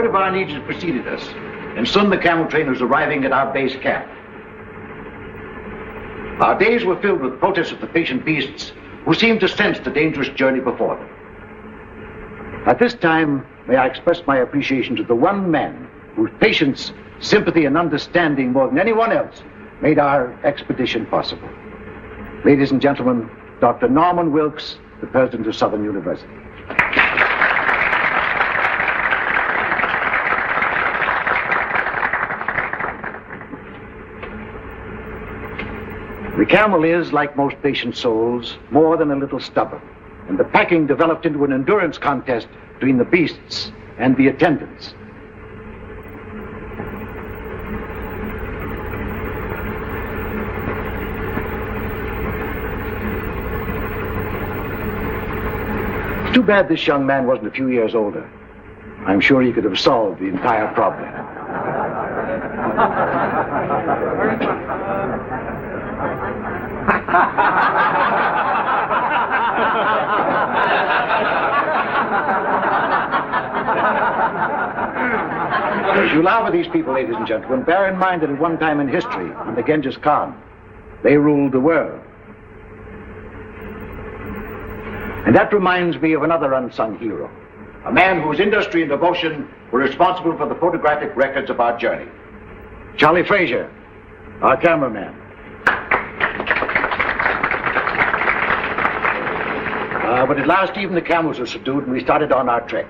of our needs had preceded us, and soon the camel train was arriving at our base camp. Our days were filled with protests of the patient beasts who seemed to sense the dangerous journey before them. At this time, may I express my appreciation to the one man whose patience, sympathy, and understanding more than anyone else made our expedition possible. Ladies and gentlemen, Dr. Norman Wilkes, the president of Southern University. The camel is, like most patient souls, more than a little stubborn, and the packing developed into an endurance contest between the beasts and the attendants. It's too bad this young man wasn't a few years older. I'm sure he could have solved the entire problem. As you laugh at these people, ladies and gentlemen, bear in mind that at one time in history, under Genghis Khan, they ruled the world. And that reminds me of another unsung hero, a man whose industry and devotion were responsible for the photographic records of our journey. Charlie Frasier, our cameraman. But at last even the camels were subdued and we started on our trek.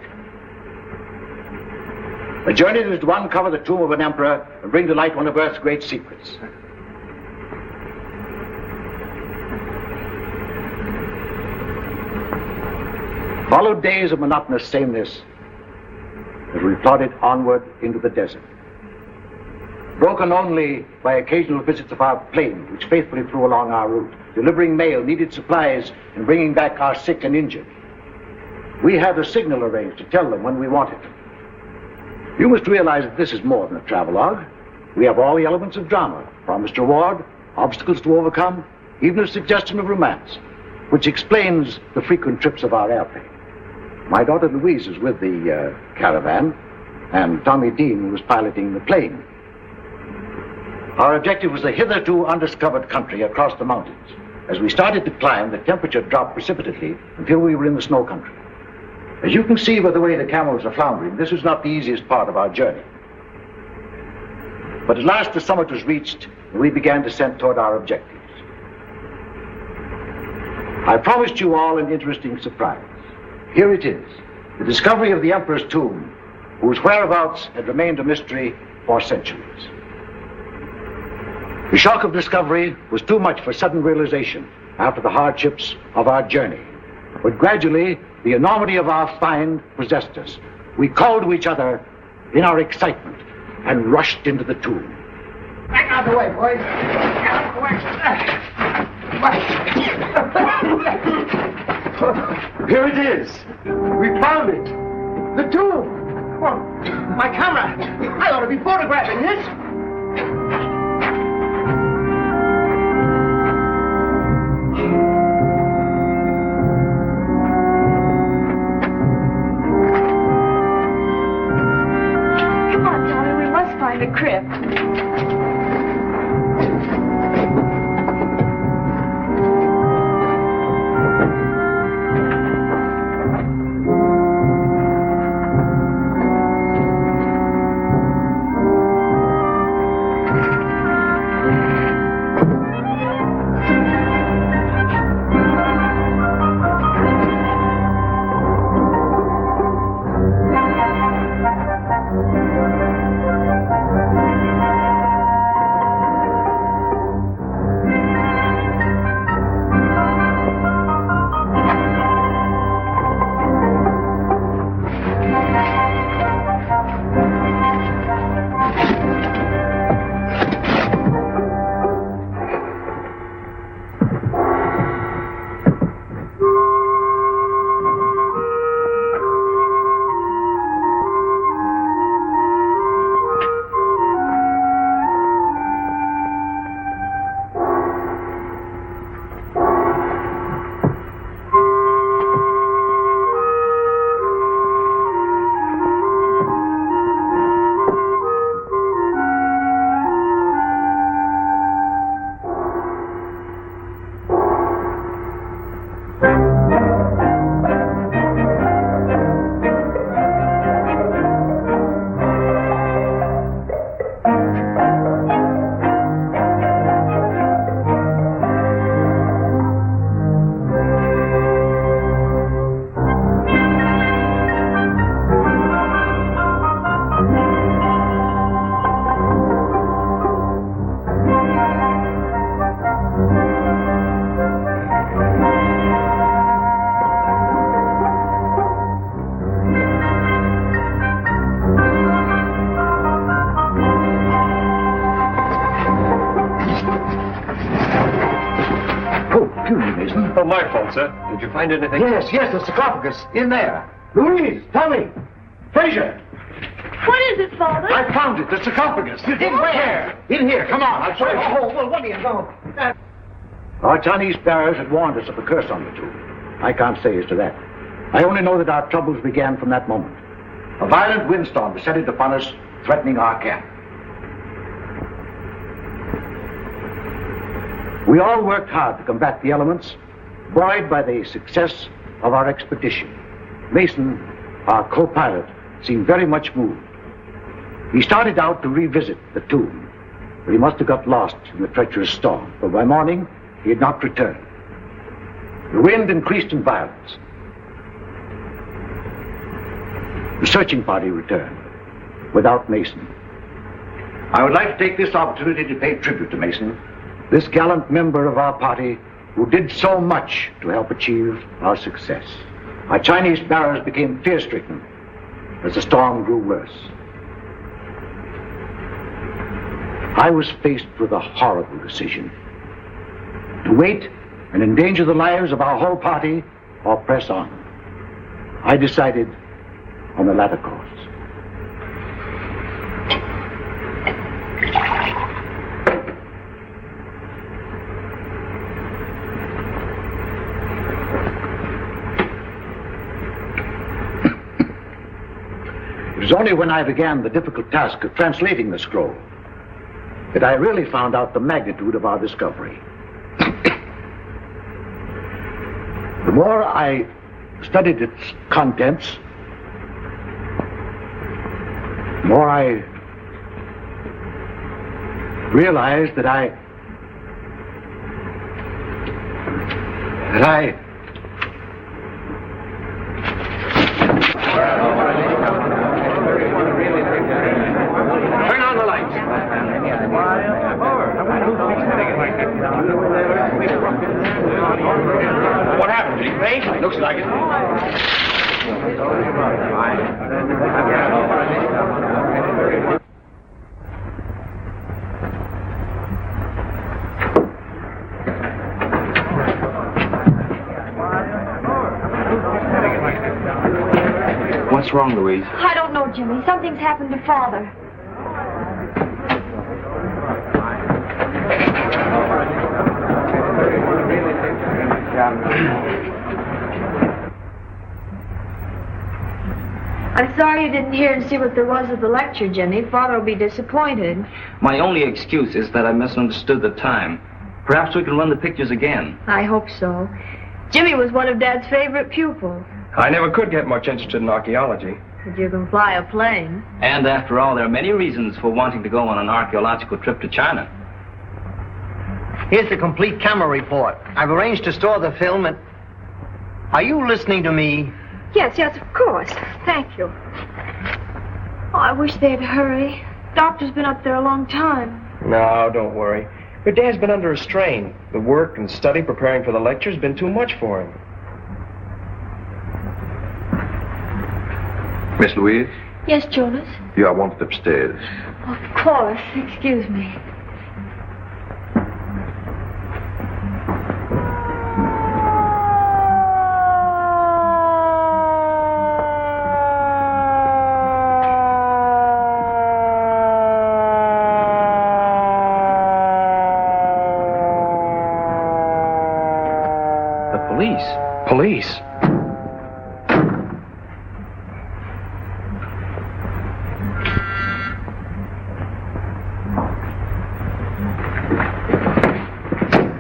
A journey that is to uncover the tomb of an emperor and bring to light one of Earth's great secrets. Followed days of monotonous sameness as we plodded onward into the desert, broken only by occasional visits of our plane, which faithfully flew along our route, delivering mail, needed supplies, and bringing back our sick and injured. We had a signal arranged to tell them when we wanted them. You must realize that this is more than a travelogue. We have all the elements of drama, promised reward, obstacles to overcome, even a suggestion of romance, which explains the frequent trips of our airplane. My daughter Louise is with the caravan, and Tommy Dean was piloting the plane. Our objective was a hitherto undiscovered country across the mountains. As we started to climb, the temperature dropped precipitately until we were in the snow country. As you can see by the way the camels are floundering, this was not the easiest part of our journey. But at last the summit was reached, and we began descent toward our objectives. I promised you all an interesting surprise. Here it is, the discovery of the Emperor's tomb, whose whereabouts had remained a mystery for centuries. The shock of discovery was too much for sudden realization after the hardships of our journey. But gradually, the enormity of our find possessed us. We called to each other in our excitement and rushed into the tomb. Back out of the way, boys. Get out of the way. Here it is. We found it. The tomb. Well, my camera. I ought to be photographing this. The crypt. Oh, my fault, sir. Did you find anything? Yes, the sarcophagus. In there. Louise, tell me. Frasier. What is it, Father? I found it. The sarcophagus. In where? In here. Come on. I'll show you. Oh, well, what do you know? Our Chinese bearers had warned us of the curse on the tomb. I can't say as to that. I only know that our troubles began from that moment. A violent windstorm descended upon us, threatening our camp. We all worked hard to combat the elements, buoyed by the success of our expedition. Mason, our co-pilot, seemed very much moved. He started out to revisit the tomb, but he must have got lost in the treacherous storm, for by morning he had not returned. The wind increased in violence. The searching party returned, without Mason. I would like to take this opportunity to pay tribute to Mason, this gallant member of our party who did so much to help achieve our success. Our Chinese bearers became fear-stricken as the storm grew worse. I was faced with a horrible decision: to wait and endanger the lives of our whole party or press on. I decided on the latter course. It was only when I began the difficult task of translating the scroll that I really found out the magnitude of our discovery. The more I studied its contents, the more I realized that I Turn on the lights. What happened? Did he faint? Looks like it. What's wrong, Louise? I don't know, Jimmy. Something's happened to Father. I'm sorry you didn't hear and see what there was at the lecture, Jimmy. Father will be disappointed. My only excuse is that I misunderstood the time. Perhaps we can run the pictures again. I hope so. Jimmy was one of Dad's favorite pupils. I never could get much interested in archaeology. But you can fly a plane. And after all, there are many reasons for wanting to go on an archaeological trip to China. Here's the complete camera report. I've arranged to store the film and... Are you listening to me? Yes, of course. Thank you. Oh, I wish they'd hurry. Doctor's been up there a long time. No, don't worry. Your dad's been under a strain. The work and study preparing for the lecture's been too much for him. Miss Louise, Yes, Jonas? you are wanted upstairs. Of course. Excuse me. Police?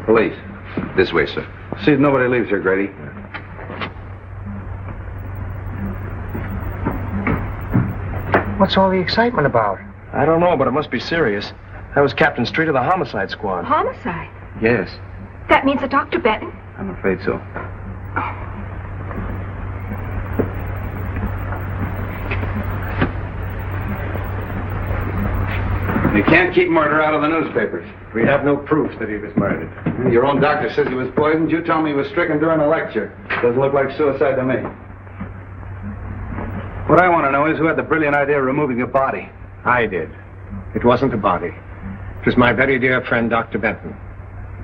Police. This way, sir. See if nobody leaves here, Grady. What's all the excitement about? I don't know, but it must be serious. That was Captain Street of the homicide squad. Homicide? Yes, That means that Dr. Benton? I'm afraid so. You can't keep murder out of the newspapers. We have no proof that he was murdered. Your own doctor says he was poisoned. You tell me he was stricken during a lecture. Doesn't look like suicide to me. What I want to know is who had the brilliant idea of removing the body. I did. It wasn't a body. It was my very dear friend, Dr. Benton.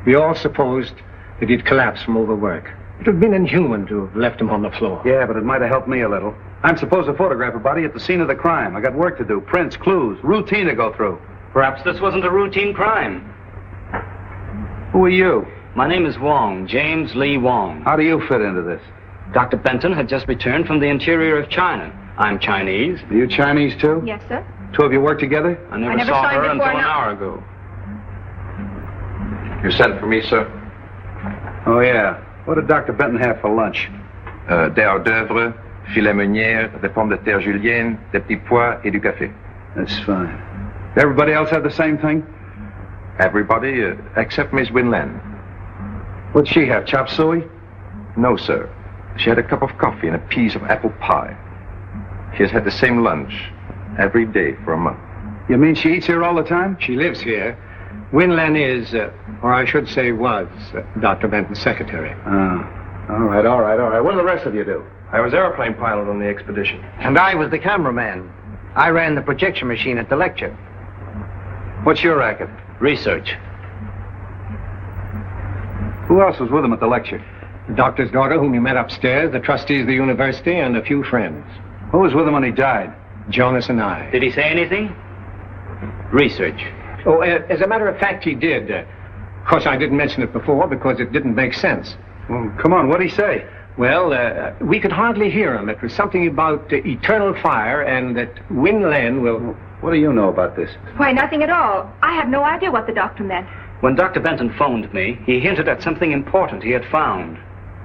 We all supposed that he'd collapsed from overwork. It would have been inhuman to have left him on the floor. Yeah, but it might have helped me a little. I'm supposed to photograph a body at the scene of the crime. I got work to do, prints, clues, routine to go through. Perhaps this wasn't a routine crime. Who are you? My name is Wong, James Lee Wong. How do you fit into this? Dr. Benton had just returned from the interior of China. I'm Chinese. Are you Chinese, too? Yes, sir. Two of you work together? I never saw you her before until an now. hour ago. You sent for me, sir? Oh, yeah. What did Dr. Benton have for lunch? Des hors d'oeuvre, filet meunière, des pommes de terre julienne, des petits pois et du café. That's fine. Everybody else have the same thing? Everybody except Miss Winland. What'd she have, chop suey? No, sir. She had a cup of coffee and a piece of apple pie. She has had the same lunch every day for a month. You mean she eats here all the time? She lives here. Winland is, or I should say was, Dr. Benton's secretary. All right. What do the rest of you do? I was airplane pilot on the expedition. And I was the cameraman. I ran the projection machine at the lecture. What's your racket? Research. Who else was with him at the lecture? The doctor's daughter, whom you met upstairs, the trustees of the university, and a few friends. Who was with him when he died? Jonas and I. Did he say anything? Research. Oh, as a matter of fact, he did. Of course, I didn't mention it before because it didn't make sense. Well, come on, what'd he say? Well, we could hardly hear him. It was something about eternal fire and that Winland will... What do you know about this? Why, nothing at all. I have no idea what the doctor meant. When Dr. Benton phoned me, he hinted at something important he had found.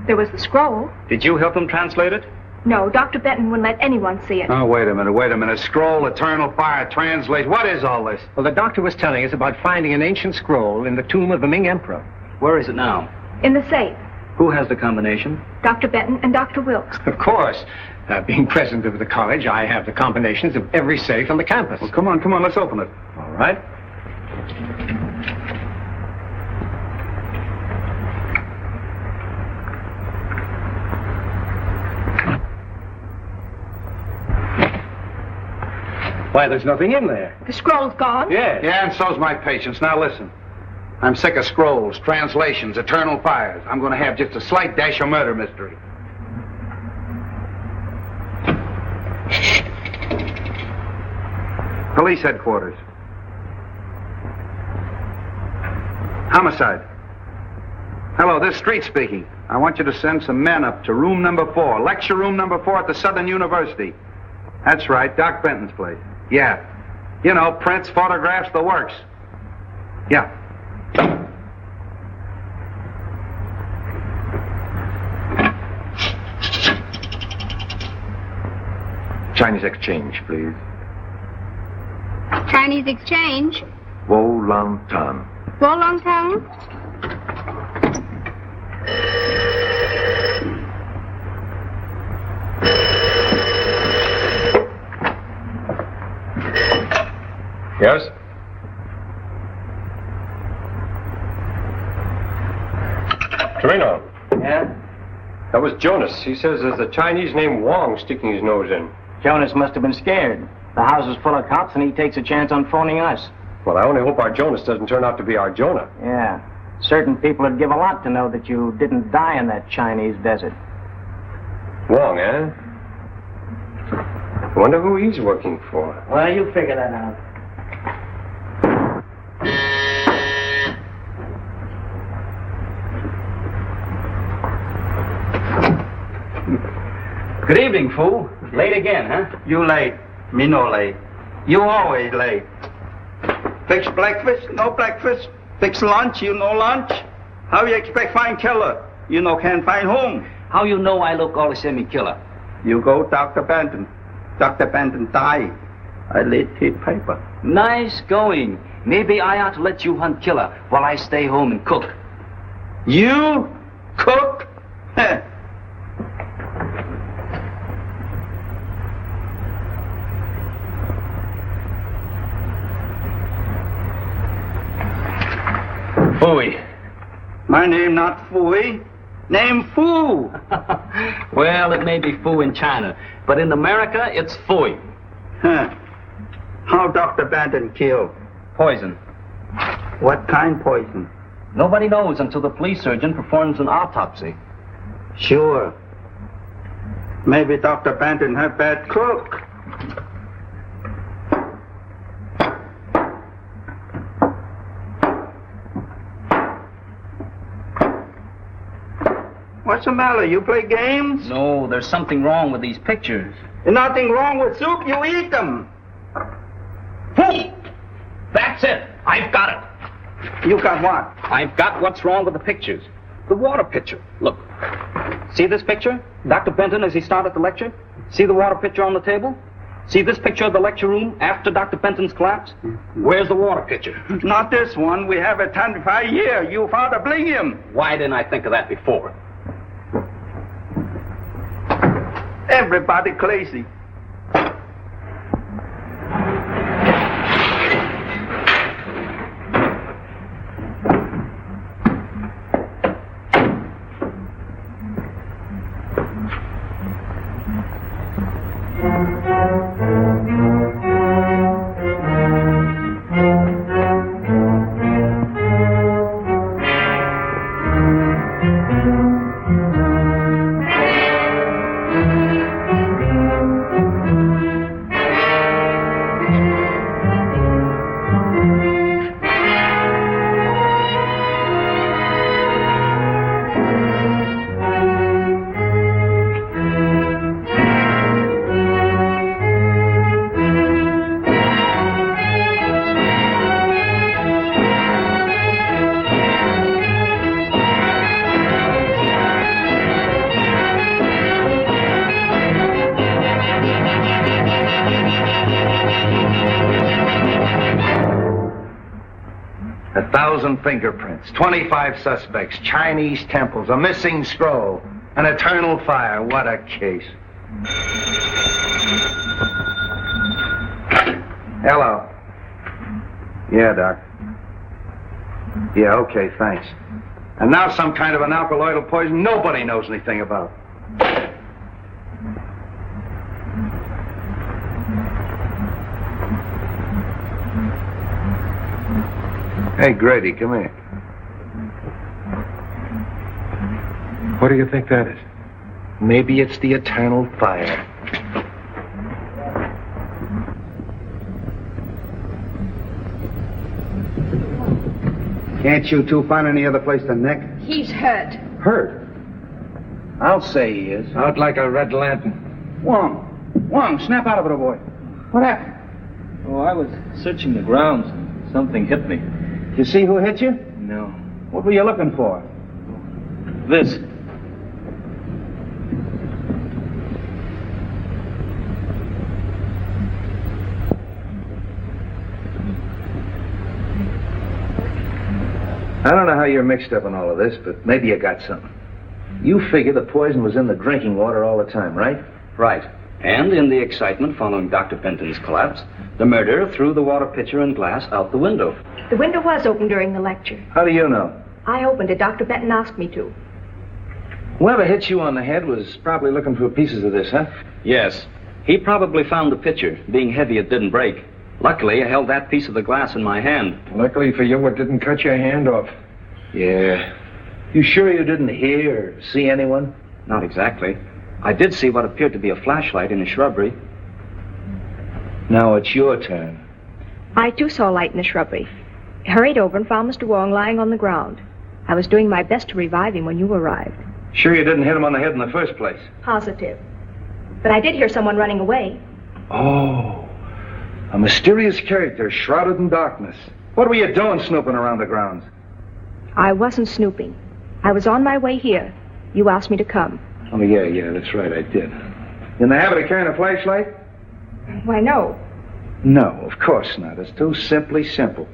There was the scroll. Did you help him translate it? No, Dr. Benton wouldn't let anyone see it. Oh, wait a minute. Scroll, eternal fire, translate. What is all this? Well, the doctor was telling us about finding an ancient scroll in the tomb of the Ming Emperor. Where is it now? In the safe. Who has the combination? Dr. Benton and Dr. Wilkes. Of course. Being president of the college, I have the combinations of every safe on the campus. Well, come on, let's open it. All right. Why, there's nothing in there. The scroll's gone? Yes. Yeah, and so's my patience. Now listen. I'm sick of scrolls, translations, eternal fires. I'm going to have just a slight dash of murder mystery. Police headquarters. Homicide. Hello, this Street speaking. I want you to send some men up to room number 4, lecture room number 4 at the Southern University. That's right, Doc Benton's place. Yeah. You know, prints, photographs, the works. Yeah. Chinese exchange, please. Chinese exchange? Wolantan. Wolantown? Yes? Torino. Yeah? That was Jonas. He says there's a Chinese named Wong sticking his nose in. Jonas must have been scared. The house is full of cops, and he takes a chance on phoning us. Well, I only hope our Jonas doesn't turn out to be our Jonah. Yeah. Certain people would give a lot to know that you didn't die in that Chinese desert. Wong, eh? I wonder who he's working for. Well, you figure that out. Good evening, fool. Late again, huh? You late. Me no late. You always late. Fix breakfast, no breakfast. Fix lunch, you no lunch. How you expect find killer? You no can find home. How you know I look all the semi-killer? You go Dr. Benton. Dr. Benton died. I read his paper. Nice going. Maybe I ought to let you hunt killer while I stay home and cook. You cook? Heh. Fooey. My name not Fooey. Name Foo. Well, it may be Foo in China, but in America, it's Fooey. Huh. How Dr. Benton killed? Poison. What kind poison? Nobody knows until the police surgeon performs an autopsy. Sure. Maybe Dr. Benton had bad cook. What's the matter? You play games? No, there's something wrong with these pictures. There's nothing wrong with soup. You eat them. Fool! That's it. I've got it. You got what? I've got what's wrong with the pictures. The water pitcher. Look. See this picture? Dr. Benton as he started the lecture? See the water pitcher on the table? See this picture of the lecture room after Dr. Benton's collapse? Where's the water pitcher? Not this one. We have it 25 years. You father bling him. Why didn't I think of that before? Everybody crazy. Fingerprints, 25 suspects, Chinese temples, a missing scroll, an eternal fire. What a case. Hello. Yeah, Doc. Yeah, okay, thanks. And now some kind of an alkaloidal poison nobody knows anything about. Hey, Grady, come here. What do you think that is? Maybe it's the eternal fire. Can't you two find any other place to nick? He's hurt. Hurt? I'll say he is. Out like a red lantern. Wong, snap out of it, old boy. What happened? Oh, I was searching the grounds. Something hit me. You see who hit you? No. What were you looking for? This. I don't know how you're mixed up in all of this, but maybe you got something. You figure the poison was in the drinking water all the time, right? Right. And in the excitement following Dr. Benton's collapse, the murderer threw the water pitcher and glass out the window. The window was open during the lecture. How do you know? I opened it. Dr. Benton asked me to. Whoever hit you on the head was probably looking for pieces of this, huh? Yes. He probably found the pitcher. Being heavy, it didn't break. Luckily, I held that piece of the glass in my hand. Luckily for you, it didn't cut your hand off. Yeah. You sure you didn't hear or see anyone? Not exactly. I did see what appeared to be a flashlight in a shrubbery. Now it's your turn. I, too, saw a light in the shrubbery. I hurried over and found Mr. Wong lying on the ground. I was doing my best to revive him when you arrived. Sure you didn't hit him on the head in the first place? Positive. But I did hear someone running away. Oh. A mysterious character shrouded in darkness. What were you doing snooping around the grounds? I wasn't snooping. I was on my way here. You asked me to come. Oh, yeah, that's right, I did. In the habit of carrying a flashlight? Why, no. No, of course not. It's too simply simple.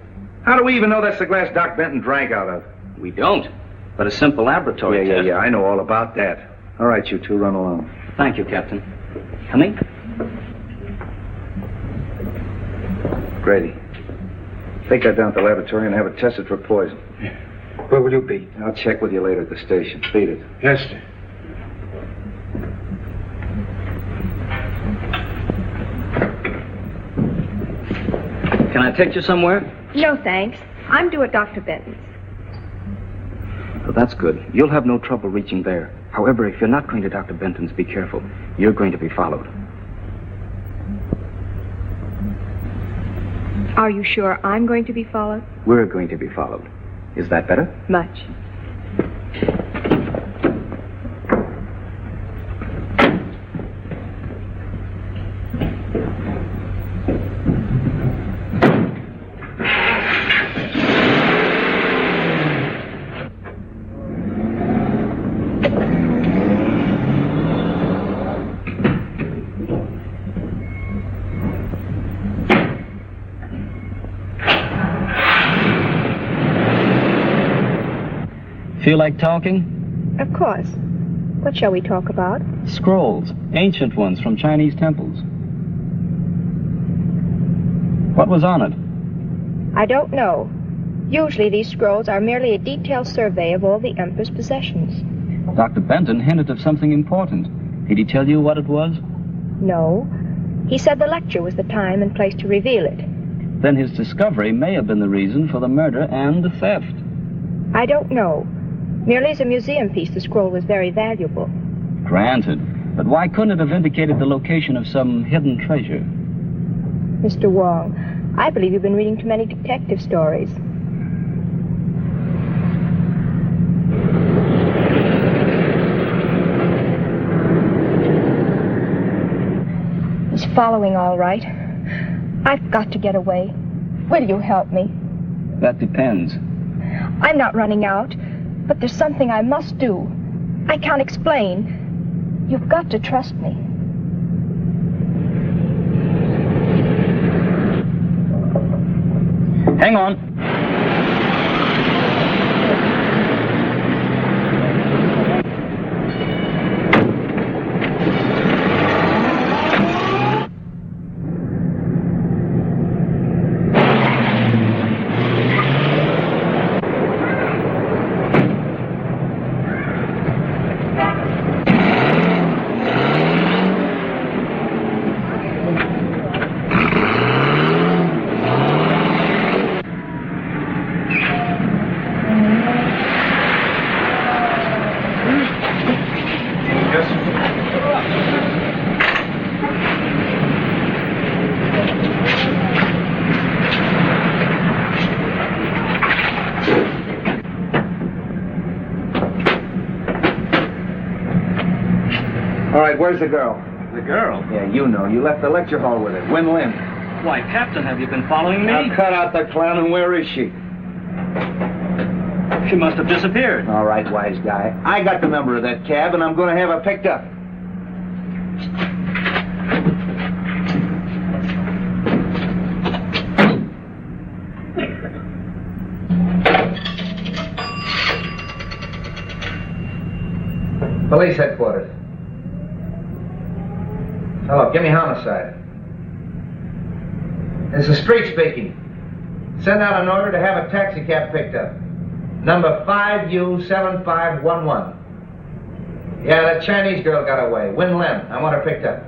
How do we even know that's the glass Doc Benton drank out of? We don't. But a simple laboratory test. Yeah, I know all about that. All right, you two, run along. Thank you, Captain. Coming? Grady, take that down to the laboratory and have it tested for poison. Where will you be? I'll check with you later at the station. Beat it. Yes, sir. Can I take you somewhere? No, thanks. I'm due at Dr. Benton's. So that's good. You'll have no trouble reaching there. However, if you're not going to Dr. Benton's, be careful. You're going to be followed. Are you sure I'm going to be followed? We're going to be followed. Is that better? Much. Feel like talking? Of course. What shall we talk about? Scrolls. Ancient ones from Chinese temples. What was on it? I don't know. Usually these scrolls are merely a detailed survey of all the Emperor's possessions. Dr. Benton hinted of something important. Did he tell you what it was? No. He said the lecture was the time and place to reveal it. Then his discovery may have been the reason for the murder and the theft. I don't know. Merely as a museum piece, the scroll was very valuable. Granted. But why couldn't it have indicated the location of some hidden treasure? Mr. Wong, I believe you've been reading too many detective stories. He's following all right. I've got to get away. Will you help me? That depends. I'm not running out. But there's something I must do. I can't explain. You've got to trust me. Hang on. Where's the girl? The girl? Yeah, you know. You left the lecture hall with her. Win Lin. Why, Captain, have you been following me? Now cut out the clown, and where is she? She must have disappeared. All right, wise guy. I got the number of that cab, and I'm going to have her picked up. Police headquarters. Hello, give me homicide. This is Street speaking. Send out an order to have a taxi cab picked up. Number 5U7511. Yeah, that Chinese girl got away. Win Lin. I want her picked up.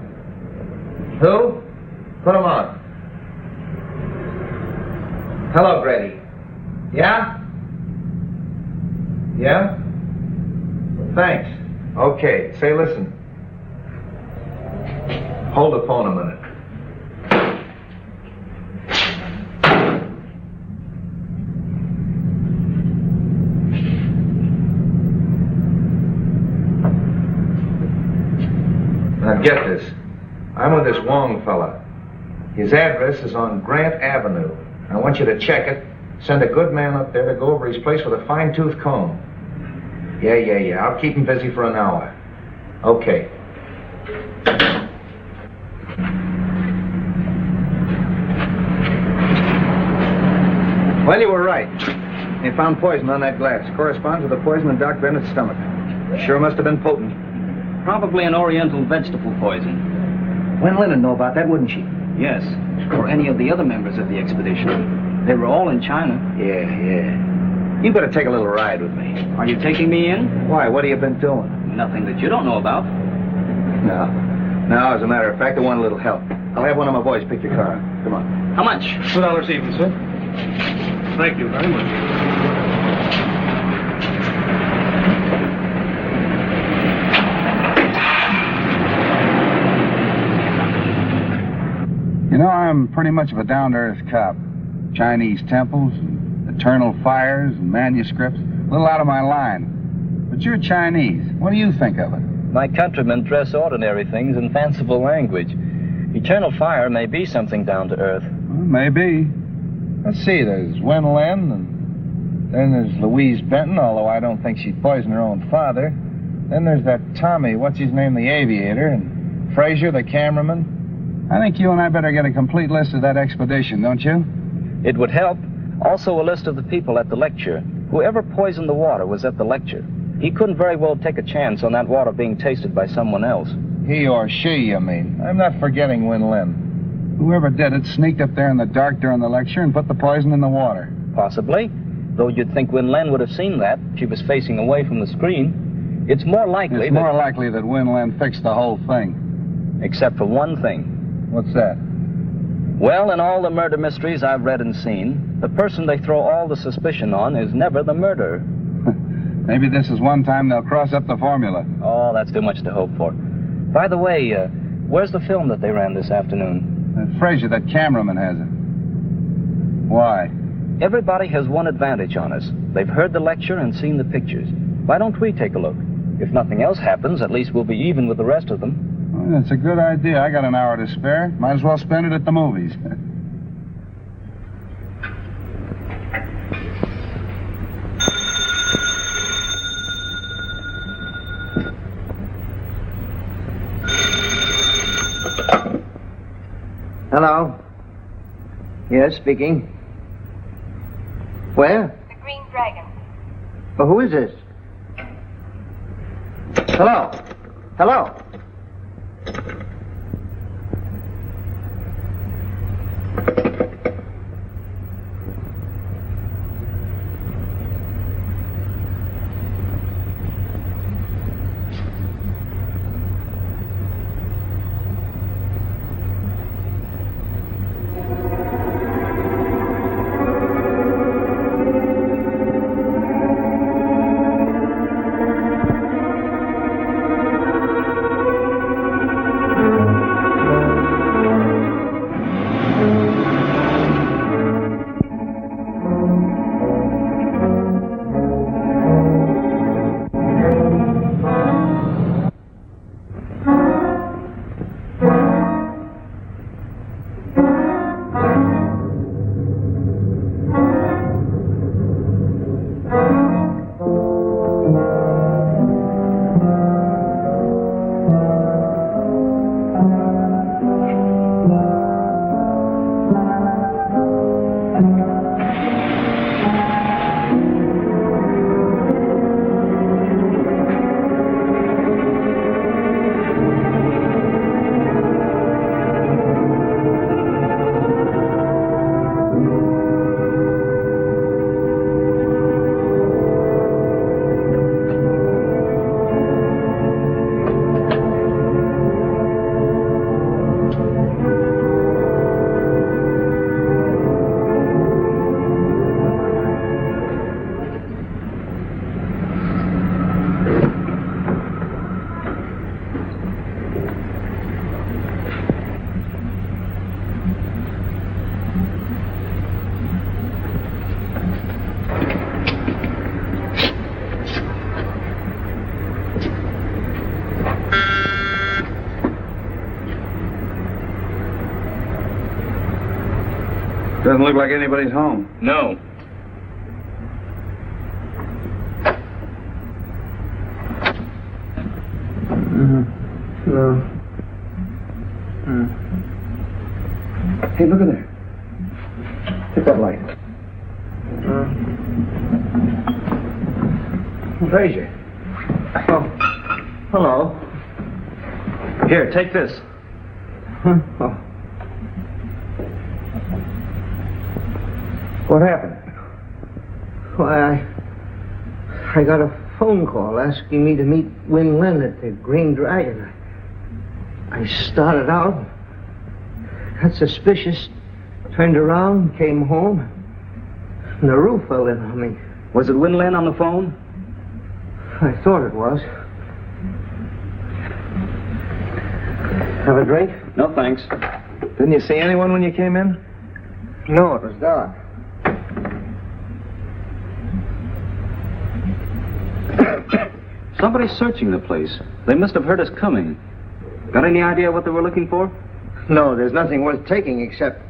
Who? Put him on. Hello, Grady. Yeah? Yeah? Thanks. Okay, say listen. Hold the phone a minute. Now get this. I'm with this Wong fella. His address is on Grant Avenue. I want you to check it. Send a good man up there to go over his place with a fine-tooth comb. Yeah. I'll keep him busy for an hour. Okay. Well, you were right. They found poison on that glass. Corresponds with the poison in Doc Bennett's stomach. Sure must have been potent. Probably an oriental vegetable poison. Wen Lin would know about that, wouldn't she? Yes, or any of the other members of the expedition. They were all in China. Yeah. You better take a little ride with me. Are you taking me in? Why? What have you been doing? Nothing that you don't know about. No, as a matter of fact, I want a little help. I'll have one of my boys pick your car up. Come on. How much? $2 even, sir. Thank you very much. You know, I'm pretty much of a down-to-earth cop. Chinese temples, eternal fires, and manuscripts. A little out of my line. But you're Chinese. What do you think of it? My countrymen dress ordinary things in fanciful language. Eternal fire may be something down to earth. Well, maybe. Let's see, there's Wen Lin, and then there's Louise Benton, although I don't think she'd poison her own father. Then there's that Tommy, what's his name, the aviator, and Frasier, the cameraman. I think you and I better get a complete list of that expedition, don't you? It would help. Also a list of the people at the lecture. Whoever poisoned the water was at the lecture. He couldn't very well take a chance on that water being tasted by someone else. He or she, you mean? I'm not forgetting Wen Lin. Whoever did it sneaked up there in the dark during the lecture and put the poison in the water. Possibly. Though you'd think Wen Lin would have seen that. She was facing away from the screen. It's more likely that Wen Lin fixed the whole thing. Except for one thing. What's that? Well, in all the murder mysteries I've read and seen, the person they throw all the suspicion on is never the murderer. Maybe this is one time they'll cross up the formula. Oh, that's too much to hope for. By the way, where's the film that they ran this afternoon? Frasier, that cameraman, has it. Why? Everybody has one advantage on us. They've heard the lecture and seen the pictures. Why don't we take a look? If nothing else happens, at least we'll be even with the rest of them. Well, that's a good idea. I got an hour to spare. Might as well spend it at the movies. Hello? Yes, speaking. Where? The Green Dragon. Well, who is this? Hello? Hello? Doesn't look like anybody's home. No. Hey, look at there. Take that light. Frasier. Oh, hello. Here, take this. Oh. What happened? Why, I got a phone call asking me to meet Wen Lin at the Green Dragon. I started out, got suspicious, turned around, came home, and the roof fell in on me. Was it Wen Lin on the phone? I thought it was. Have a drink? No, thanks. Didn't you see anyone when you came in? No, it was dark. Somebody's searching the place. They must have heard us coming. Got any idea what they were looking for? No, there's nothing worth taking except...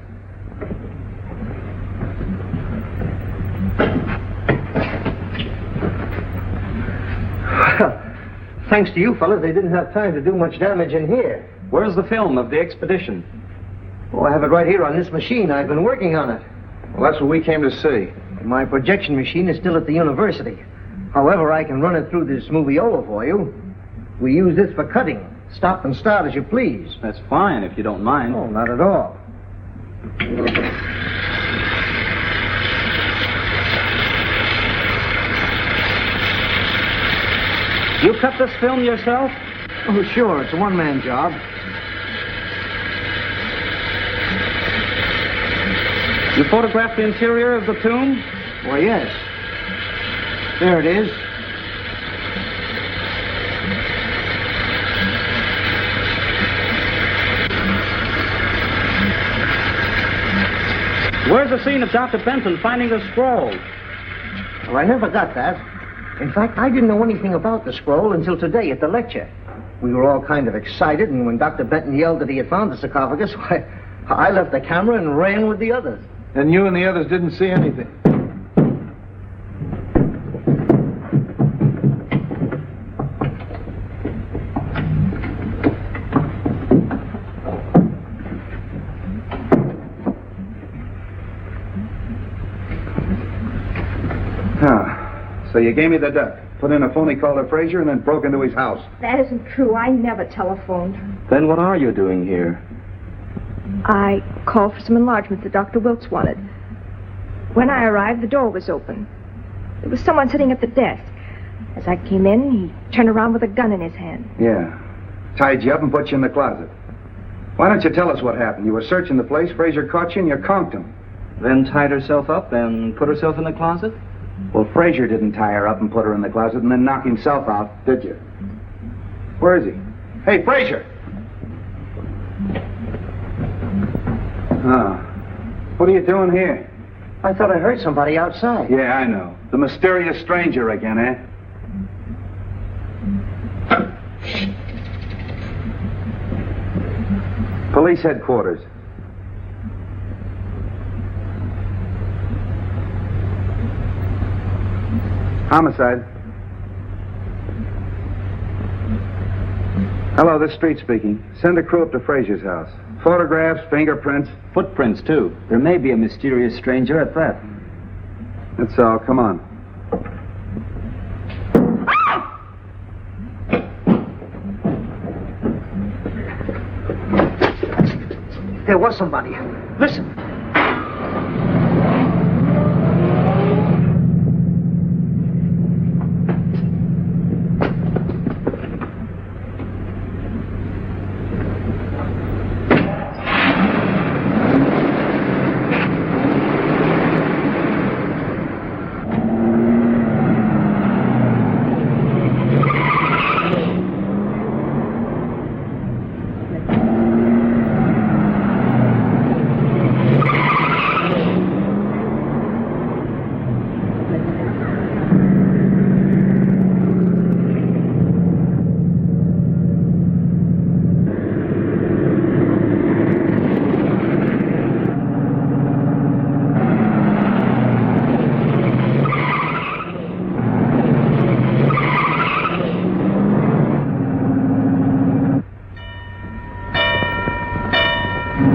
Well, thanks to you fellas, they didn't have time to do much damage in here. Where's the film of the expedition? Oh, I have it right here on this machine. I've been working on it. Well, that's what we came to see. My projection machine is still at the university. However, I can run it through this moviola for you. We use this for cutting. Stop and start as you please. That's fine, if you don't mind. Oh, not at all. You cut this film yourself? Oh, sure. It's a one-man job. You photographed the interior of the tomb? Why, yes. There it is. Where's the scene of Dr. Benton finding the scroll? Well, I never got that. In fact, I didn't know anything about the scroll until today at the lecture. We were all kind of excited, and when Dr. Benton yelled that he had found the sarcophagus, why, I left the camera and ran with the others. And you and the others didn't see anything? So you gave me the duck, put in a phony call to Frasier, and then broke into his house. That isn't true. I never telephoned. Then what are you doing here? I called for some enlargements that Dr. Wilkes wanted. When I arrived, the door was open. There was someone sitting at the desk. As I came in, he turned around with a gun in his hand. Yeah. Tied you up and put you in the closet. Why don't you tell us what happened? You were searching the place, Frasier caught you, and you conked him. Then tied herself up and put herself in the closet? Well, Frasier didn't tie her up and put her in the closet and then knock himself out, did you? Where is he? Hey, Frasier! Oh. What are you doing here? I thought I heard somebody outside. Yeah, I know. The mysterious stranger again, eh? Police headquarters. Homicide. Hello, this Street speaking. Send a crew up to Frasier's house. Photographs, fingerprints. Footprints, too. There may be a mysterious stranger at that. That's all. Come on. There was somebody. Listen.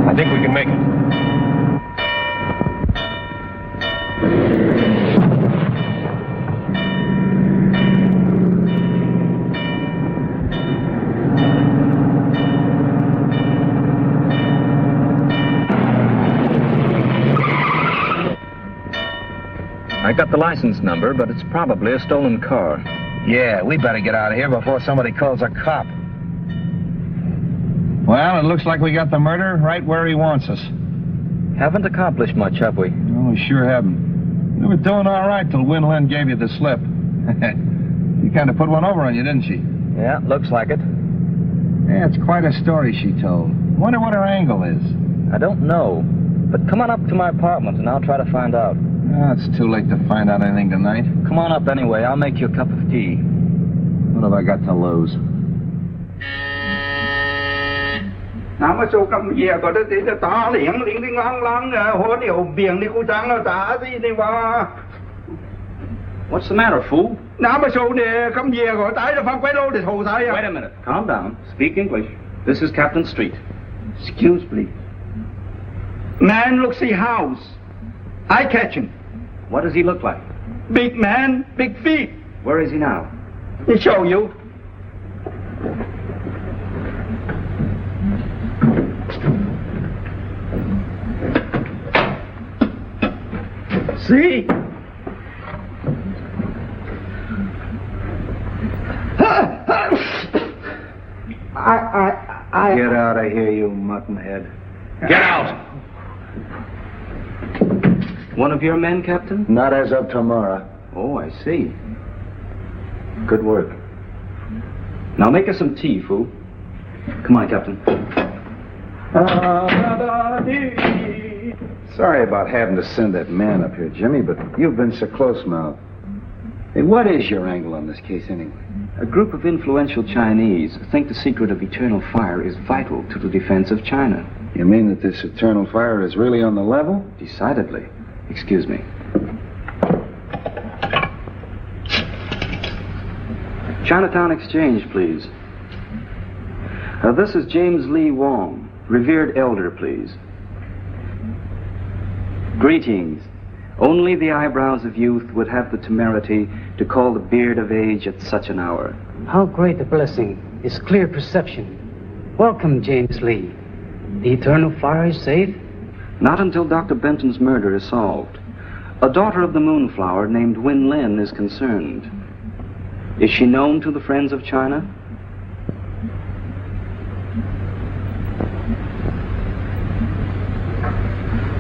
I think we can make it. I got the license number, but it's probably a stolen car. Yeah, we better get out of here before somebody calls a cop. Well, it looks like we got the murderer right where he wants us. Haven't accomplished much, have we? No, we sure haven't. We were doing all right till Win Lin gave you the slip. She kind of put one over on you, didn't she? Yeah, looks like it. Yeah, it's quite a story she told. Wonder what her angle is. I don't know. But come on up to my apartment and I'll try to find out. It's too late to find out anything tonight. Come on up anyway. I'll make you a cup of tea. What have I got to lose? Nào mà số cầm về có đất thì ta liền liền liền lăng hôn nhiều biển đi cô trắng nó ta gì đi mà. What's the matter, fool? Nào mà số này cầm về có tái là phang quay lô để thầu tái à. Wait a minute. Calm down. Speak English. This is Captain Street. Excuse me. Man looks the house. I catch him. What does he look like? Big man, big feet. Where is he now? He show you. See? I... Get out of here, you muttonhead. Get out! One of your men, Captain? Not as of tomorrow. Oh, I see. Good work. Now make us some tea, fool. Come on, Captain. Sorry about having to send that man up here, Jimmy, but you've been so close-mouthed. Hey, what is your angle on this case, anyway? A group of influential Chinese think the secret of eternal fire is vital to the defense of China. You mean that this eternal fire is really on the level? Decidedly. Excuse me. Chinatown Exchange, please. This is James Lee Wong, revered elder, please. Greetings. Only the eyebrows of youth would have the temerity to call the beard of age at such an hour. How great a blessing is clear perception. Welcome, James Lee. The eternal fire is safe? Not until Dr. Benton's murder is solved. A daughter of the Moonflower named Win Lin is concerned. Is she known to the friends of China?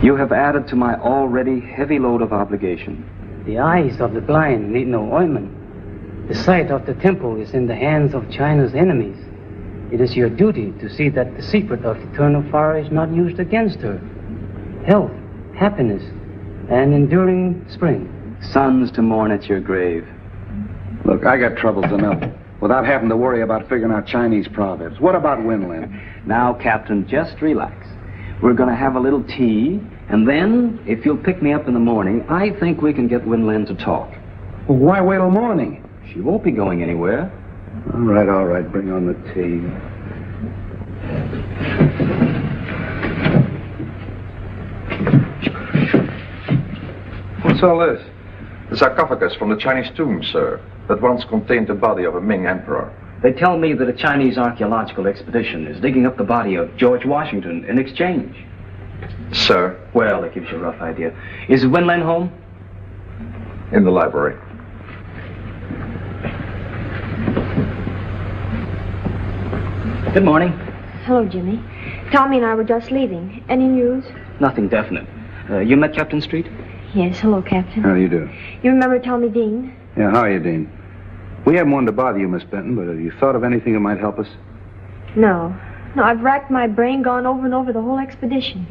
You have added to my already heavy load of obligation. The eyes of the blind need no ointment. The sight of the temple is in the hands of China's enemies. It is your duty to see that the secret of eternal fire is not used against her. Health, happiness, and enduring spring. Sons to mourn at your grave. Look, I got troubles enough without having to worry about figuring out Chinese proverbs. What about Winland? Now, Captain, just relax. We're going to have a little tea, and then, if you'll pick me up in the morning, I think we can get Winland to talk. Well, why wait till morning? She won't be going anywhere. All right. Bring on the tea. What's all this? The sarcophagus from the Chinese tomb, sir, that once contained the body of a Ming emperor. They tell me that a Chinese archaeological expedition is digging up the body of George Washington in exchange. Sir? Well, that gives you a rough idea. Is Winland home? In the library. Good morning. Hello, Jimmy. Tommy and I were just leaving. Any news? Nothing definite. You met Captain Street? Yes, hello, Captain. How do you do? You remember Tommy Dean? Yeah, how are you, Dean? We haven't wanted to bother you, Miss Benton, but have you thought of anything that might help us? No, I've racked my brain, gone over and over the whole expedition.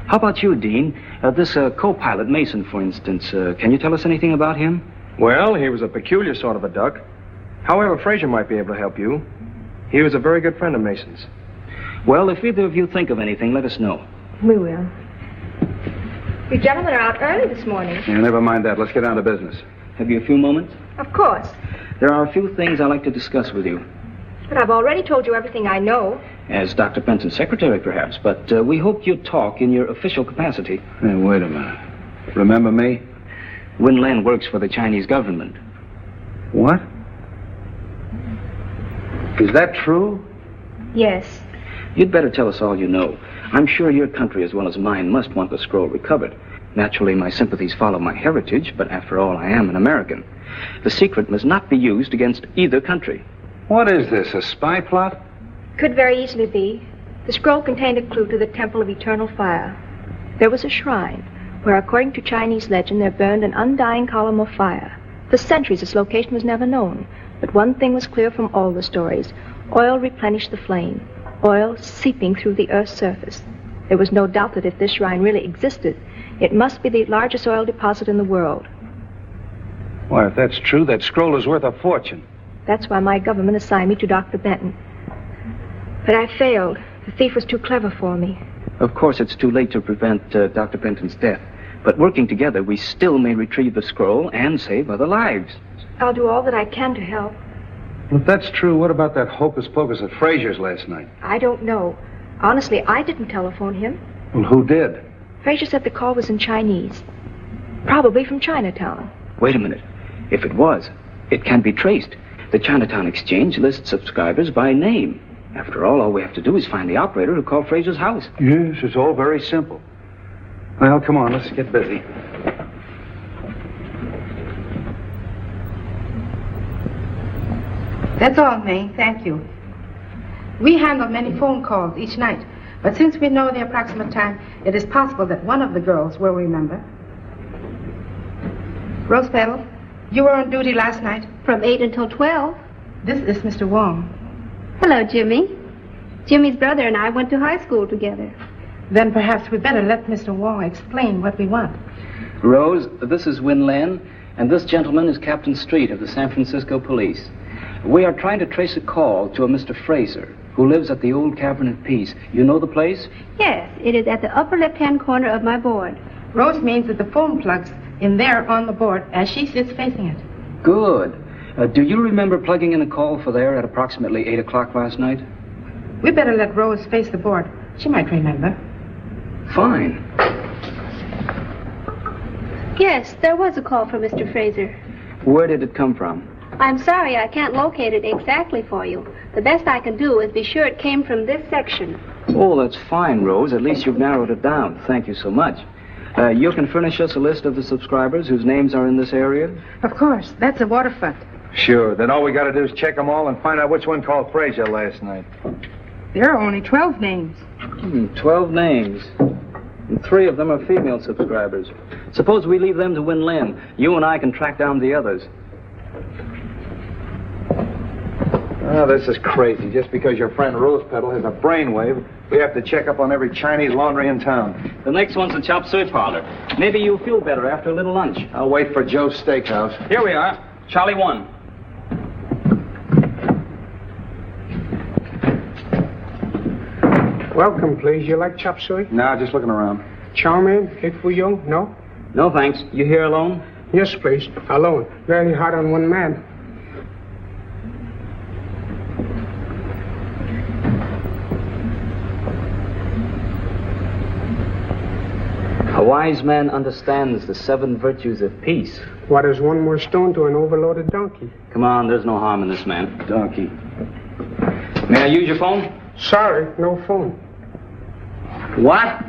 How about you, Dean? This co-pilot, Mason, for instance. Can you tell us anything about him? Well, he was a peculiar sort of a duck. However, Frasier might be able to help you. He was a very good friend of Mason's. Well, if either of you think of anything, let us know. We will. You gentlemen are out early this morning. Yeah, never mind that. Let's get down to business. Have you a few moments? Of course. There are a few things I'd like to discuss with you. But I've already told you everything I know. As Dr. Benton's secretary, perhaps, but we hoped you'd talk in your official capacity. Hey, wait a minute. Remember me? Winland works for the Chinese government. What? Is that true? Yes. You'd better tell us all you know. I'm sure your country, as well as mine, must want the scroll recovered. Naturally, my sympathies follow my heritage, but after all, I am an American. The secret must not be used against either country. What is this, a spy plot? Could very easily be. The scroll contained a clue to the Temple of Eternal Fire. There was a shrine where, according to Chinese legend, there burned an undying column of fire. For centuries, its location was never known. But one thing was clear from all the stories. Oil replenished the flame, oil seeping through the earth's surface. There was no doubt that if this shrine really existed, it must be the largest oil deposit in the world. Why, if that's true, that scroll is worth a fortune. That's why my government assigned me to Dr. Benton. But I failed. The thief was too clever for me. Of course, it's too late to prevent Dr. Benton's death. But working together, we still may retrieve the scroll and save other lives. I'll do all that I can to help. If that's true, what about that hocus pocus at Frasier's last night? I don't know. Honestly, I didn't telephone him. Well, who did? Frasier said the call was in Chinese. Probably from Chinatown. Wait a minute. If it was, it can be traced. The Chinatown Exchange lists subscribers by name. After all we have to do is find the operator who called Frasier's house. Yes, it's all very simple. Well, come on, let's get busy. That's all, May. Thank you. We handle many phone calls each night, but since we know the approximate time, it is possible that one of the girls will remember. Rose Petal, you were on duty last night. From 8 until 12. This is Mr. Wong. Hello, Jimmy. Jimmy's brother and I went to high school together. Then perhaps we better let Mr. Wong explain what we want. Rose, this is Win Len, and this gentleman is Captain Street of the San Francisco Police. We are trying to trace a call to a Mr. Frasier, who lives at the old Cavern of Peace. You know the place? Yes, it is at the upper left-hand corner of my board. Rose means that the phone plugs in there on the board as she sits facing it. Good. Do you remember plugging in a call for there at approximately 8 o'clock last night? We better let Rose face the board. She might remember. Fine. Yes, there was a call from Mr. Frasier. Where did it come from? I'm sorry I can't locate it exactly for you. The best I can do is be sure it came from this section. Oh, that's fine, Rose. At least you've narrowed it down. Thank you so much. You can furnish us a list of the subscribers whose names are in this area? Of course. That's a waterfront. Sure. Then all we got to do is check them all and find out which one called Frasier last night. There are only 12 names. 12 names. And 3 of them are female subscribers. Suppose we leave them to Win Len. You and I can track down the others. Oh, this is crazy. Just because your friend Rose Petal has a brainwave, we have to check up on every Chinese laundry in town. The next one's the chop suey parlor. Maybe you'll feel better after a little lunch. I'll wait for Joe's Steakhouse. Here we are. Charlie 1. Welcome, please. You like chop suey? No, just looking around. Chow mein, egg foo young? No? No, thanks. You here alone? Yes, please. Alone. Very hard on one man. A wise man understands the 7 virtues of peace. What is one more stone to an overloaded donkey? Come on, there's no harm in this man. Donkey. May I use your phone? Sorry, no phone. What?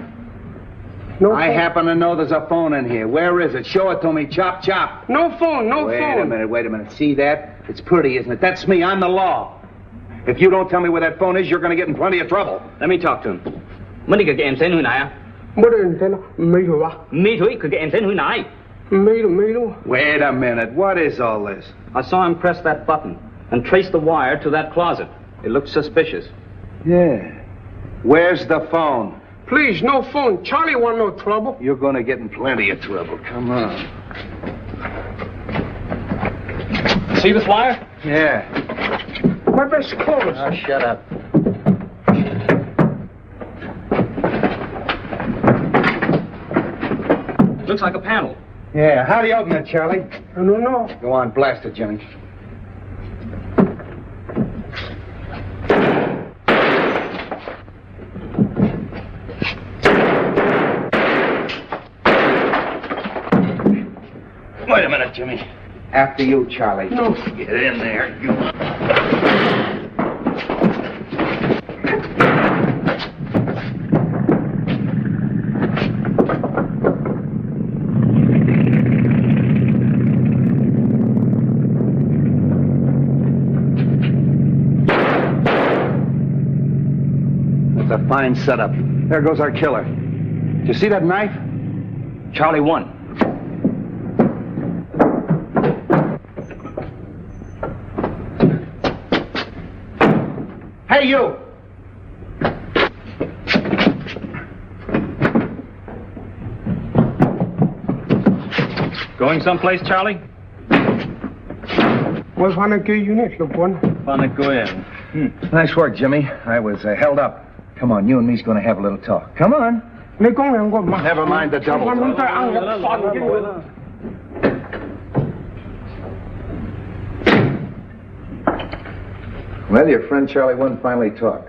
No I phone. happen to know there's a phone in here. Where is it? Show it to me. Chop, chop. No phone, no phone. Wait a minute. See that? It's pretty, isn't it? That's me. I'm the law. If you don't tell me where that phone is, you're going to get in plenty of trouble. Let me talk to him. Mấy cái em tên hồi nãy à? Me thôi, cái em tên hồi nãy. Wait a minute. What is all this? I saw him press that button and trace the wire to that closet. It looked suspicious. Yeah. Where's the phone? Please, no phone. Charlie want no trouble. You're going to get in plenty of trouble. Come on. See this wire? Yeah. My best clothes. Oh, shut up. Looks like a panel. Yeah. How do you open it, Charlie? I don't know. Go on, blast it, Jimmy. Wait a minute, Jimmy. After you, Charlie. No. Get in there. You. That's a fine setup. There goes our killer. Did you see that knife? Charlie 1. Hey, you! Going someplace, Charlie? Nice work, Jimmy. I was held up. Come on, you and me's going to have a little talk. Come on. Never mind the double. Well, your friend Charlie wouldn't finally talk.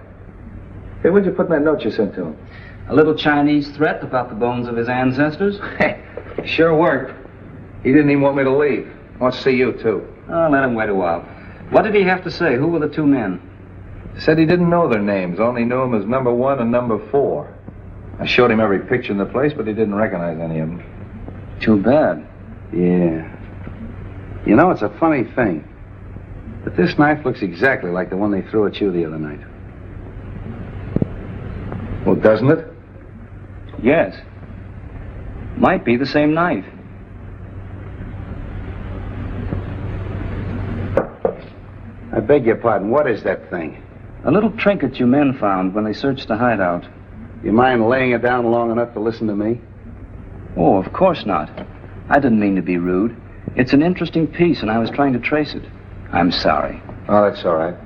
Hey, what'd you put in that note you sent to him? A little Chinese threat about the bones of his ancestors. Hey, sure worked. He didn't even want me to leave. Wants to see you, too. Oh, let him wait a while. What did he have to say? Who were the two men? Said he didn't know their names, only knew them as number 1 and number 4. I showed him every picture in the place, but he didn't recognize any of them. Too bad. Yeah. You know, it's a funny thing. But this knife looks exactly like the one they threw at you the other night. Well, doesn't it? Yes. Might be the same knife. I beg your pardon. What is that thing? A little trinket you men found when they searched the hideout. You mind laying it down long enough to listen to me? Oh, of course not. I didn't mean to be rude. It's an interesting piece, and I was trying to trace it. I'm sorry. Oh, that's all right.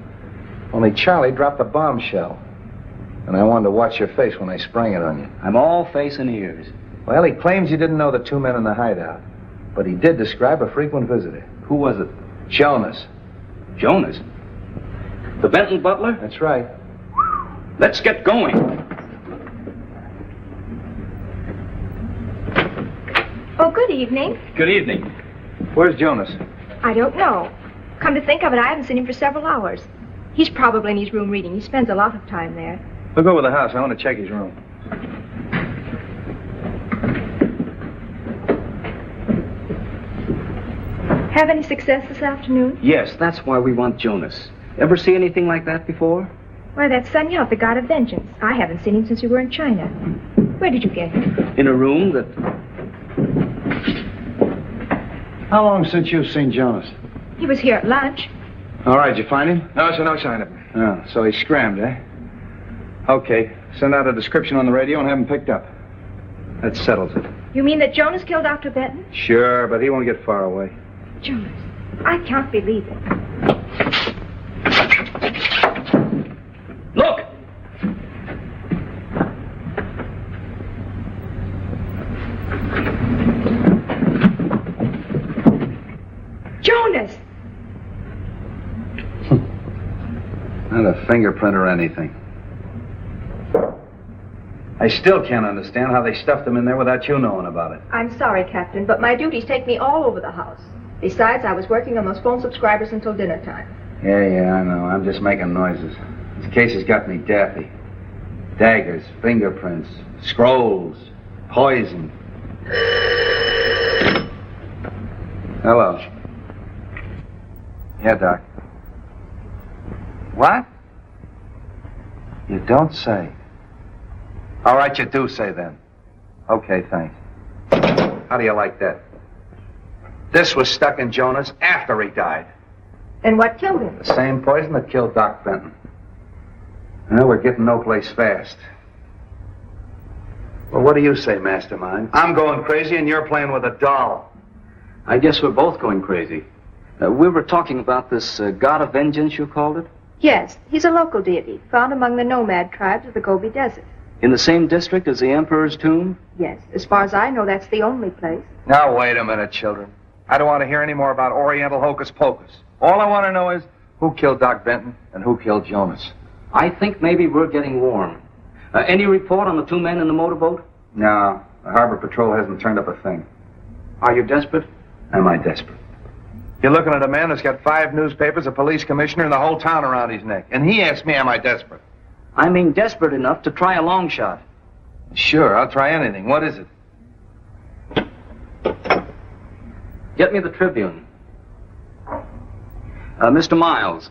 Only Charlie dropped a bombshell. And I wanted to watch your face when I sprang it on you. I'm all face and ears. Well, he claims you didn't know the two men in the hideout. But he did describe a frequent visitor. Who was it? Jonas. Jonas? The Benton butler? That's right. Let's get going. Oh, good evening. Good evening. Where's Jonas? I don't know. Come to think of it, I haven't seen him for several hours. He's probably in his room reading. He spends a lot of time there. We'll go over the house. I want to check his room. Have any success this afternoon? Yes, that's why we want Jonas. Ever see anything like that before? Why, that's Sun Yat, the god of vengeance. I haven't seen him since we were in China. Where did you get him? In a room that... How long since you've seen Jonas? He was here at lunch. All right, did you find him? No, sir, no sign of him. Oh, so he scrammed, eh? Okay, send out a description on the radio and have him picked up. That settles it. You mean that Jonas killed Dr. Benton? Sure, but he won't get far away. Jonas, I can't believe it. Look! Jonas! Not a fingerprint or anything. I still can't understand how they stuffed him in there without you knowing about it. I'm sorry, Captain, but my duties take me all over the house. Besides, I was working on those phone subscribers until dinner time. Yeah, I know. I'm just making noises. This case has got me daffy. Daggers, fingerprints, scrolls, poison. Hello. Yeah, Doc. What? You don't say. All right, you do say then. Okay, thanks. How do you like that? This was stuck in Jonas after he died. And what killed him? The same poison that killed Doc Benton. Well, we're getting no place fast. Well, what do you say, Mastermind? I'm going crazy and you're playing with a doll. I guess we're both going crazy. We were talking about this god of vengeance, you called it? Yes, he's a local deity, found among the nomad tribes of the Gobi Desert. In the same district as the Emperor's tomb? Yes, as far as I know, that's the only place. Now, wait a minute, children. I don't want to hear any more about Oriental hocus pocus. All I want to know is who killed Doc Benton and who killed Jonas. I think maybe we're getting warm. Any report on the two men in the motorboat? No, the Harbor Patrol hasn't turned up a thing. Are you desperate? Am I desperate? You're looking at a man that's got 5 newspapers, a police commissioner, and the whole town around his neck. And he asked me, am I desperate? I mean desperate enough to try a long shot. Sure, I'll try anything. What is it? Get me the Tribune. Mr. Miles.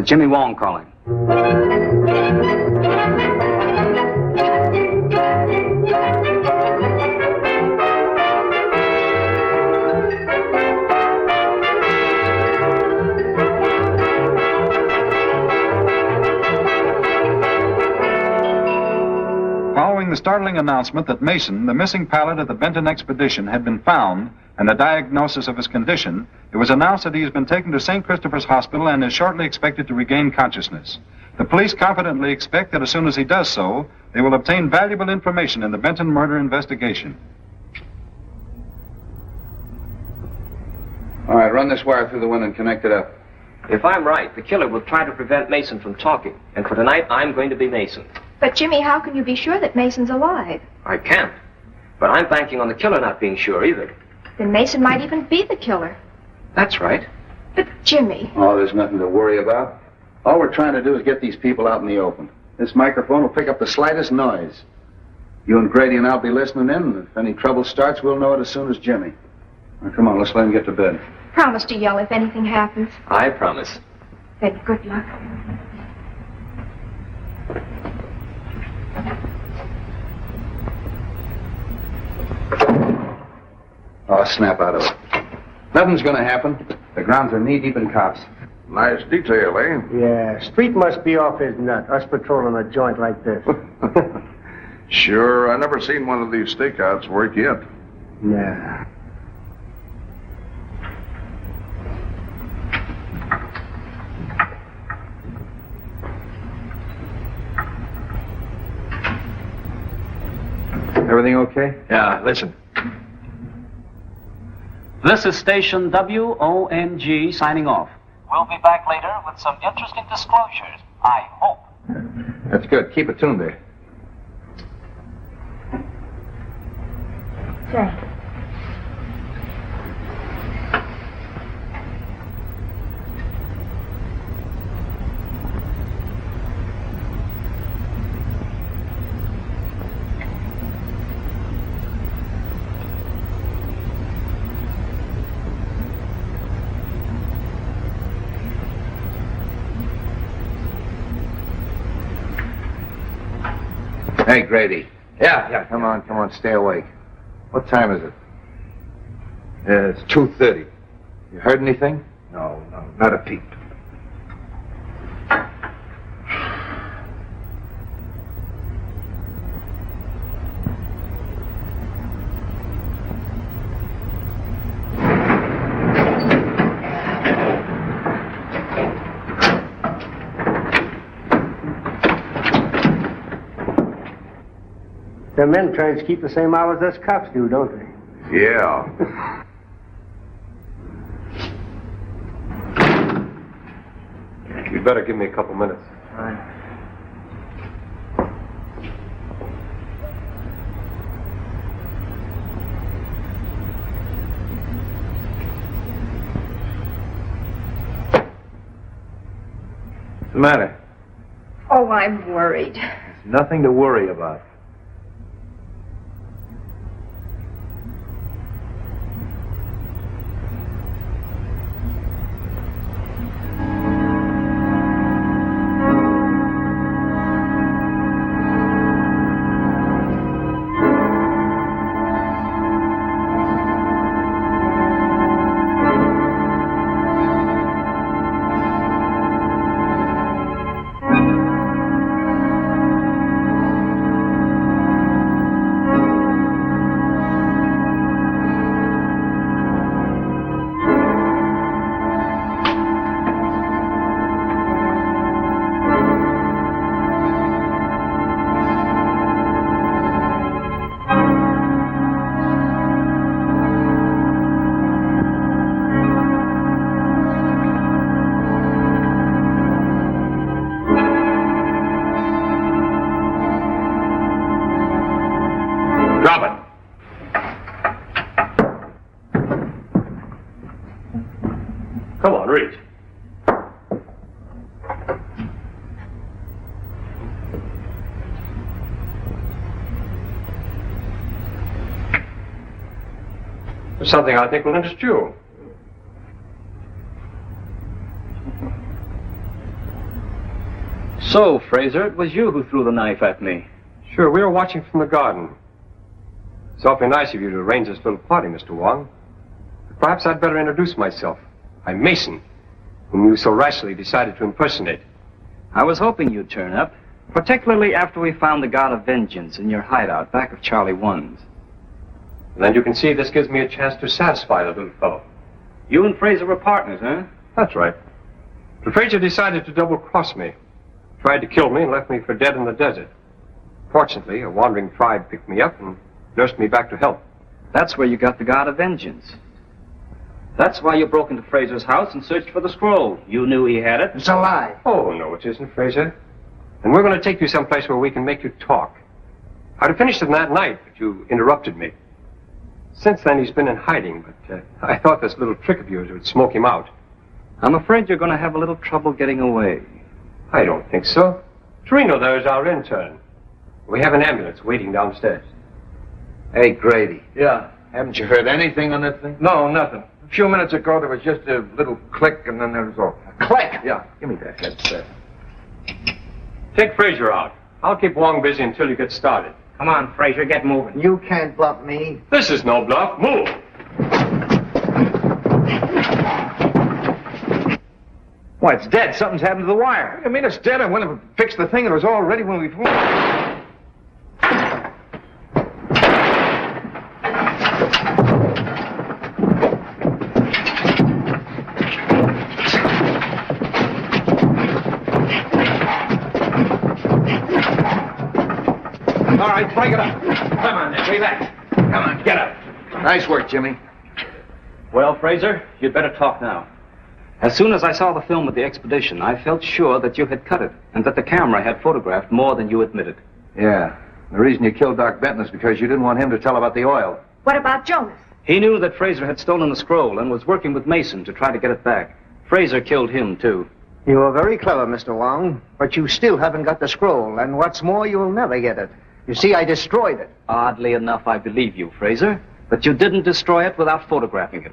Jimmy Wong calling. Following the startling announcement that Mason, the missing pilot of the Benton expedition, had been found and the diagnosis of his condition, it was announced that he has been taken to St. Christopher's Hospital and is shortly expected to regain consciousness. The police confidently expect that as soon as he does so, they will obtain valuable information in the Benton murder investigation. All right, run this wire through the window and connect it up. If I'm right, the killer will try to prevent Mason from talking. And for tonight, I'm going to be Mason. But, Jimmy, how can you be sure that Mason's alive? I can't. But I'm banking on the killer not being sure either. Then Mason might even be the killer. That's right. But, Jimmy... Oh, there's nothing to worry about. All we're trying to do is get these people out in the open. This microphone will pick up the slightest noise. You and Grady and I'll be listening in, and if any trouble starts, we'll know it as soon as Jimmy. Now, come on, let's let him get to bed. Promise to yell if anything happens. I promise. Then good luck. Oh, snap out of it. Nothing's gonna happen. The grounds are knee-deep in cops. Nice detail, eh? Yeah, Street must be off his nut, us patrolling a joint like this. Sure, I never seen one of these stakeouts work yet. Yeah. Everything okay? Yeah, listen. This is station WONG signing off. We'll be back later with some interesting disclosures, I hope. That's good. Keep it tuned there. Say. Hey, Grady. Yeah, come on, stay awake. What time is it? It's 2:30. You heard anything? No, not a peep. The men try to keep the same hours as cops do, don't they? Yeah. You'd better give me a couple minutes. All right. What's the matter? Oh, I'm worried. There's nothing to worry about. Come on, reach. There's something I think will interest you. So, Frasier, it was you who threw the knife at me. Sure, we were watching from the garden. It's awfully nice of you to arrange this little party, Mr. Wong. But perhaps I'd better introduce myself. I'm Mason, whom you so rashly decided to impersonate. I was hoping you'd turn up. Particularly after we found the God of Vengeance in your hideout back of Charlie 1's. Then you can see this gives me a chance to satisfy the little fellow. You and Frasier were partners, huh? That's right. But Frasier decided to double-cross me. Tried to kill me and left me for dead in the desert. Fortunately, a wandering tribe picked me up and nursed me back to health. That's where you got the God of Vengeance. That's why you broke into Frasier's house and searched for the scroll. You knew he had it. It's a lie. Oh, no, it isn't, Frasier. And we're going to take you someplace where we can make you talk. I'd have finished him that night, but you interrupted me. Since then, he's been in hiding, but I thought this little trick of yours would smoke him out. I'm afraid you're going to have a little trouble getting away. I don't think so. Torino there is our intern. We have an ambulance waiting downstairs. Hey, Grady. Yeah. Haven't you heard anything on that thing? No, nothing. A few minutes ago, there was just a little click, and then there was all. Click! Yeah, give me that headset. Take Frasier out. I'll keep Wong busy until you get started. Come on, Frasier, get moving. You can't bluff me. This is no bluff. Move! Why, it's dead. Something's happened to the wire. I mean, it's dead. I went and fixed the thing. It was all ready when we flew. All right, break it up. Come on, then. Relax. Come on, get up. Nice work, Jimmy. Well, Frasier, you'd better talk now. As soon as I saw the film of the expedition, I felt sure that you had cut it, and that the camera had photographed more than you admitted. Yeah. The reason you killed Doc Benton is because you didn't want him to tell about the oil. What about Jonas? He knew that Frasier had stolen the scroll and was working with Mason to try to get it back. Frasier killed him, too. You are very clever, Mr. Wong, but you still haven't got the scroll, and what's more, you'll never get it. You see, I destroyed it. Oddly enough, I believe you, Frasier, but you didn't destroy it without photographing it.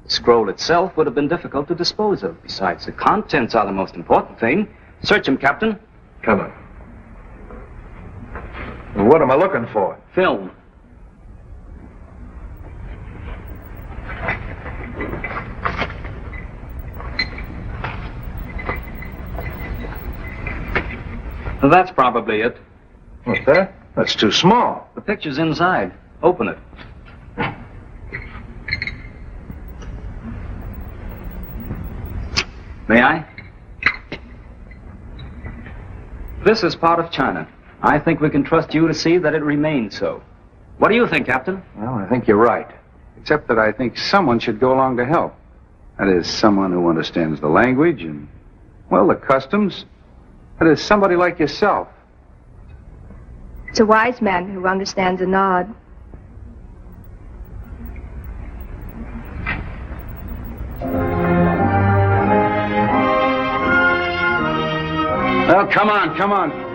The scroll itself would have been difficult to dispose of. Besides, the contents are the most important thing. Search him, Captain. Come on. Well, what am I looking for? Film. Well, that's probably it. What's that? That's too small. The picture's inside. Open it. May I? This is part of China. I think we can trust you to see that it remains so. What do you think, Captain? Well, I think you're right. Except that I think someone should go along to help. That is, someone who understands the language and, well, the customs. That is, somebody like yourself. It's a wise man who understands a nod. Well, come on, come on.